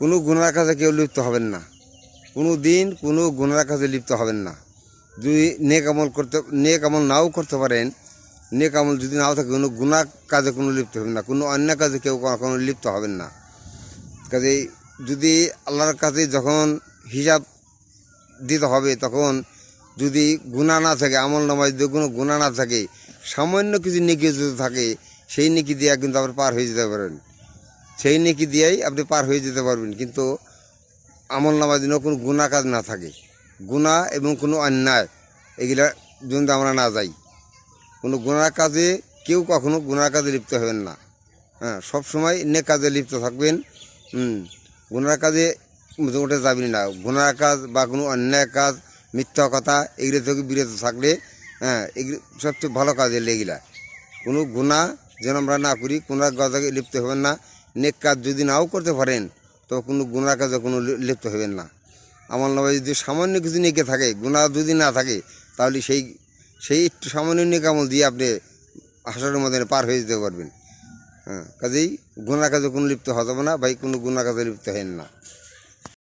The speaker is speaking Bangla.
কোনো গুনার কাজে কেউ লিপ্ত হবেন না, কোনো দিন কোনো গুনার কাজে লিপ্ত হবেন না। যদি নেক আমল নাও করতে পারেন, নেক আমল যদি নাও থাকে, কোনো গুনাহ কাজে কোনো লিপ্ত হবেন না, কোনো অন্যায় কাজে কেউ কখনো লিপ্ত হবেন না। কাজেই যদি আল্লাহর কাছে যখন হিসাব দিতে হবে, তখন যদি গুনাহ না থাকে, আমল নামায় যদি কোনো গুনাহ না থাকে, সামান্য কিছু নেকি যদি থাকে, সেই নেকি দিয়ে কিন্তু আপনি পার হয়ে যেতে পারবেন, সেই নেকি দিয়েই আপনি পার হয়ে যেতে পারবেন। কিন্তু আমল নামায় যেন কোনো গুনাহ কাজ না থাকে, গুনাহ এবং কোনো অন্যায় এগুলা যদি আমরা না যাই, কোনো গুনার কাজে কেউ কখনো গুনার কাজে লিপ্ত হবেন না। হ্যাঁ, সবসময় নেক কাজে লিপ্ত থাকবেন। গুনার কাজে মোটামুটি যাবেন না। গুনার কাজ বা কোনো অন্যায় কাজ, মিথ্যা কথা এগুলো থেকে বিরত থাকলে, হ্যাঁ, এগুলো সবচেয়ে ভালো কাজে লেগিলা। কোনো গুনাহ যেন আমরা না করি, গুনার কাজে লিপ্ত হবেন না। নেক কাজ যদি নাও করতে পারেন, তো কোনো গুনার কাজে কোনো লিপ্ত হবেন না। আমল নামায় যদি সামান্য কিছু নেকে থাকে, গুনাহ যদি না থাকে, তাহলে সেই একটু সামান্য নেক আমল দিয়ে আপনি হাসরের মধ্যে পার হয়ে যেতে পারবেন। হ্যাঁ, কাজেই গুনার কাজে কোনো লিপ্ত হতে হবে না ভাই, কোনো গুনার কাজে লিপ্ত হেন না।